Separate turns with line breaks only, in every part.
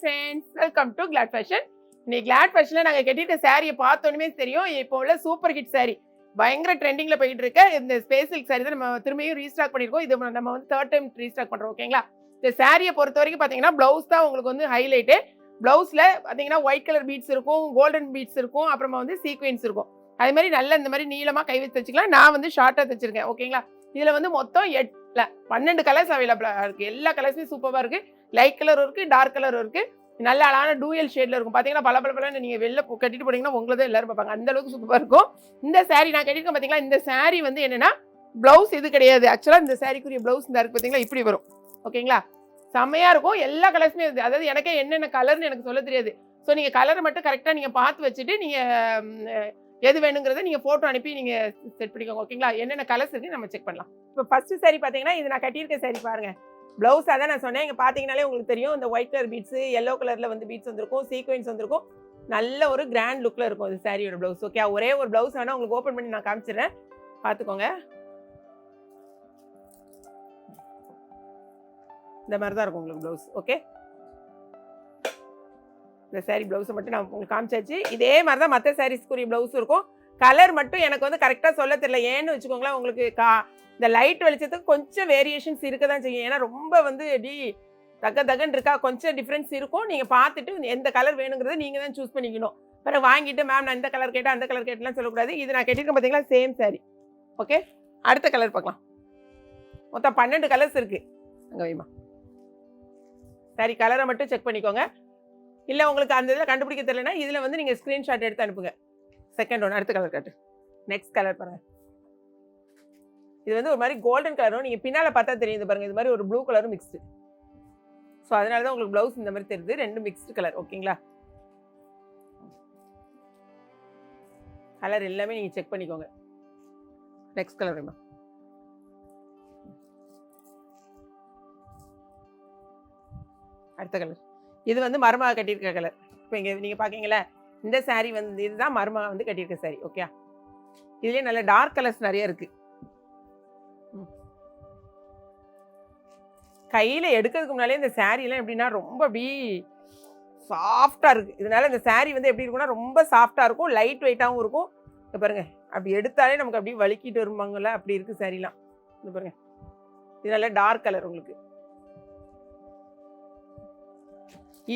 Friends, welcome to Glad Fashion. இன்னைக்கு Glad ஃபேஷன்ல நாங்க கட்டியிருக்க சாரியை பார்த்தோன்னே தெரியும், இப்போ உள்ள சூப்பர் ஹிட் சாரி, பயங்கர ட்ரெண்டிங்ல போயிட்டு இருக்க இந்த ஸ்பேஸ் சில்க் சாரி தான் நம்ம திரும்பியும் ரீஸ்டாக் பண்ணியிருக்கோம். இது நம்ம வந்து தேர்ட் டைம் ரீஸ்டாக் பண்றோம். ஓகேங்களா? இந்த சாரியை பொறுத்த வரைக்கும் பார்த்தீங்கன்னா பிளவுஸ் தான் உங்களுக்கு வந்து ஹைலைட்டு. பிளவுஸ்ல பார்த்தீங்கன்னா ஒயிட் கலர் பீட்ஸ் இருக்கும், கோல்டன் பீட்ஸ் இருக்கும், அப்புறமா வந்து சீக்வென்ஸ் இருக்கும். அதே மாதிரி நல்ல இந்த மாதிரி நீளமா கை வச்சு தச்சுக்கலாம். நான் வந்து ஷார்ட்டா தச்சிருக்கேன். ஓகேங்களா? இதுல வந்து மொத்தம் 12 கலர்ஸ் அவைலபிளா இருக்கு. எல்லா கலர்ஸுமே சூப்பரா இருக்கு. லைட் கலர் இருக்கு, டார்க் கலர் இருக்கு, நல்ல அழகான டூயல் ஷேட்ல இருக்கும். பாத்தீங்கன்னா பல நீங்க வெளில கட்டிட்டு போனீங்கன்னா உங்களை தான் எல்லாரும் பார்ப்பாங்க, அந்த அளவுக்கு சூப்பரா இருக்கும். இந்த சாரி நான் கட்டிருக்கேன் பாத்தீங்களா. இந்த சாரி வந்து என்னன்னா பிளவுஸ் இது கிடையாது. ஆக்சுவலா இந்த சாரிக்குரிய பிளவுஸ் இந்த இருக்கு பாத்தீங்களா, இப்படி வரும். ஓகேங்களா? செம்மையா இருக்கும். எல்லா கலர்ஸுமே, அதாவது எனக்கே என்னென்ன கலர்னு எனக்கு சொல்ல தெரியாது. ஸோ நீங்க கலரை மட்டும் கரெக்டா நீங்க பார்த்து வச்சுட்டு நீங்க எது வேணுங்கிறத நீங்க போட்டோ அனுப்பி நீங்க செட் பண்ணிக்கோங்க. ஓகேங்களா? என்னென்ன கலர்ஸ் இருக்கு நம்ம செக் பண்ணலாம். இப்போ ஃபர்ஸ்ட் சாரி பாத்தீங்கன்னா இது நான் கட்டியிருக்க சாரி பாருங்க. பிளவுஸ் அதான் நான் சொன்னேன், இங்க பாத்தீங்கன்னாலே உங்களுக்கு தெரியும். இந்த ஒயிட் கலர் பீட்ஸ், எல்லோ கலர்ல வந்து பீட்ஸ் வந்திருக்கும், சீக்வென்ஸ் வந்திருக்கும். நல்ல ஒரு கிராண்ட் லுக்ல இருக்கும் இந்த சாரியோட பிளவுஸ். ஓகே, ஒரே ஒரு பிளவுஸ் வேணா உங்களுக்கு ஓப்பன் பண்ணி நான் காமிச்சிடுறேன், பாத்துக்கோங்க. இந்த மாதிரி தான் இருக்கும் உங்களுக்கு பிளவுஸ். ஓகே, இந்த சாரி பிளவுஸை மட்டும் நான் உங்களுக்கு காமிச்சாச்சு. இதே மாதிரி தான் மற்ற சாரீஸ்க்குரிய பிளவுஸ் இருக்கும். கலர் மட்டும் எனக்கு வந்து கரெக்டாக சொல்ல தெரியல. ஏன்னு வச்சுக்கோங்களேன், உங்களுக்கு இந்த லைட் வெளிச்சத்துக்கு கொஞ்சம் வேரியேஷன்ஸ் இருக்க தான் செய்யும். ஏன்னா ரொம்ப வந்து எப்படி தகன்னு இருக்கா, கொஞ்சம் டிஃப்ரென்ஸ் இருக்கும். நீங்கள் பார்த்துட்டு எந்த கலர் வேணுங்கிறத நீங்கள் தான் சூஸ் பண்ணிக்கணும். பிறகு வாங்கிட்டு மேம் நான் இந்த கலர் கேட்டேன் அந்த கலர் கேட்டலாம் சொல்லக்கூடாது. இது நான் கேட்டிருக்கேன் பார்த்தீங்களா, சேம் சாரி. ஓகே, அடுத்த கலர் பார்க்கலாம். மொத்தம் 12 கலர்ஸ் இருக்குது. அங்கே வைமா சாரி கலரை மட்டும் செக் பண்ணிக்கோங்க. இல்லை உங்களுக்கு அந்த இதில் கண்டுபிடிக்க தெரியலனா இதில் வந்து நீங்கள் ஸ்க்ரீன்ஷாட் எடுத்து அனுப்புங்க. செகண்ட் ஒன்று, அடுத்த கலர் காட்டு. நெக்ஸ்ட் கலர் பாருங்கள். இது வந்து ஒரு மாதிரி கோல்டன் கலரும், நீங்கள் பின்னால் பார்த்தா தெரியுது பாருங்கள், இது மாதிரி ஒரு ப்ளூ கலரும் மிக்ஸ்டு. ஸோ அதனால தான் உங்களுக்கு ப்ளவுஸ் இந்த மாதிரி தெரியுது, ரெண்டும் மிக்ஸ்டு கலர். ஓகேங்களா? கலர் எல்லாமே நீங்கள் செக் பண்ணிக்கோங்க. நெக்ஸ்ட் கலர் வேணுமா? அடுத்த கலர். இது வந்து மருமகா கட்டியிருக்க கலர். இப்போ இங்கே நீங்கள் பார்க்கீங்களா, இந்த சாரீ வந்து இதுதான் மருமகா வந்து கட்டியிருக்க சாரி. ஓகே, இதுலேயே நல்ல டார்க் கலர்ஸ் நிறைய இருக்குது. கையில் எடுக்கிறதுக்கு முன்னாலே இந்த சாரீலாம் எப்படின்னா ரொம்ப அப்படி சாஃப்டாக இருக்குது. இதனால இந்த சாரீ வந்து எப்படி இருக்குன்னா ரொம்ப சாஃப்டாக இருக்கும், லைட் வெயிட்டாகவும் இருக்கும். இப்போ பாருங்கள், அப்படி எடுத்தாலே நமக்கு அப்படியே வலிக்கிட்டு வருவாங்கல்ல, அப்படி இருக்குது சாரீலாம். இது பாருங்கள், இது நல்ல டார்க் கலர். உங்களுக்கு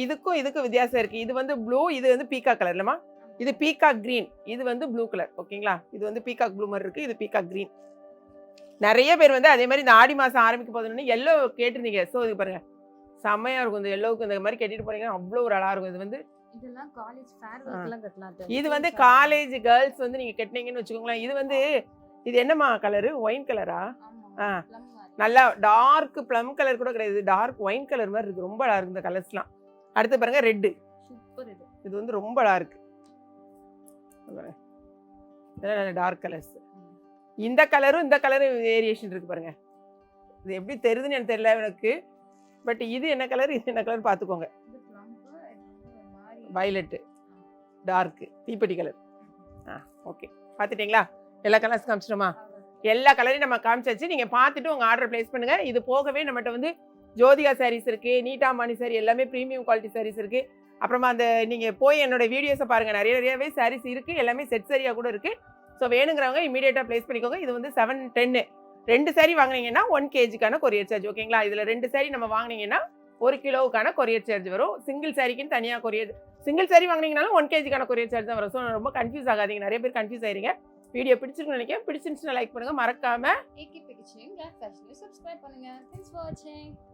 இதுக்கும் வித்தியாசம் இருக்குது. இது வந்து ப்ளூ, இது வந்து பீகாக் கலர் இல்லைம்மா, இது பீகாக் க்ரீன், இது வந்து ப்ளூ கலர். ஓகேங்களா? இது வந்து பீகாக் ப்ளூ மாதிரி இருக்குது, இது பீகாக் க்ரீன். நிறைய பேர் வந்து அதே மாதிரி இந்த ஆடி மாதம் ஆரம்பிக்க போதுன்னு எல்லோ கேட்டிருந்தீங்க. ஸோ இது பாருங்கள், செம்மையாக இருக்கும். இந்த எல்லோவுக்கு இந்த மாதிரி கட்டிட்டு போனீங்கன்னா அவ்வளோ ஒரு அழகாக இருக்கும். இது வந்து இது வந்து காலேஜ் கேர்ள்ஸ் வந்து நீங்கள் கட்டினீங்கன்னு வச்சுக்கோங்களேன். இது வந்து இது என்னம்மா கலரு, ஒயின் கலரா? நல்லா டார்க் ப்ளம் கலர் கூட கிடையாது, டார்க் ஒயின் கலர் மாதிரி இருக்குது. ரொம்ப அழகாக இருக்குது இந்த கலர்ஸ்லாம். அடுத்து பாருங்க, ரெட்டு. இது வந்து ரொம்ப அழகா இருக்கு. Dark colours. இந்த கலரும் இந்த கலரும் வேரியேஷன் இருக்கு பாருங்க. இது எப்படி தெரியுதுன்னு எனக்கு தெரியல எனக்கு, பட் இது என்ன கலர் இது என்ன கலர் பார்த்துக்கோங்க. வயலட்டு, டார்க்கு, தீப்பெட்டி கலர். ஓகே, பார்த்துட்டிங்களா? எல்லா கலர்ஸ் காமிச்சிட்டோமா? எல்லா கலரையும் நம்ம காமிச்சாச்சு. நீங்கள் பார்த்துட்டு உங்கள் ஆர்டர் ப்ளேஸ் பண்ணுங்கள். இது போகவே நம்மகிட்ட வந்து ஜோதிகா சாரீஸ் இருக்குது, நீட்டாமானி சாரி, எல்லாமே ப்ரீமியம் குவாலிட்டி சாரீஸ் இருக்குது. அப்புறமா அந்த நீங்கள் போய் என்னோட வீடியோஸை பாருங்கள், நிறையவே சாரீஸ் இருக்குது, எல்லாமே செட் சாரியாக கூட இருக்குது. ஸோ வேணுங்கிறவங்க இமீடியட்டாக ப்ளேஸ் பண்ணிக்கோங்க. இது வந்து 710 2 சாரி வாங்கினீங்கன்னா 1 kgக்கான கொரியர் சார்ஜ். ஓகேங்களா? இதில் 2 சாரி நம்ம வாங்கினீங்கன்னா 1 கிலோவுக்கான கொரியர் சார்ஜ் வரும். சிங்கிள் சாரிக்குன்னு தனியாக கொரியர், சிங்கிள் சாரி வாங்கினீங்கனாலும் 1 kgக்கான கொரியர் சார்ஜ் தான் வரும். ஸோ ரொம்ப கன்ஃபியூஸ் ஆகாதீங்க, நிறைய பேர் கன்ஃபியூஸ் ஆகிறீங்க. வீடியோ பிடிச்சிருக்குன்னு நினைக்கிறேன். பிடிச்சிருந்துச்சுன்னா லைக் பண்ணுங்கள், மறக்காமல்
சப்ஸ்கிரைப் பண்ணுங்க. Thanks for watching.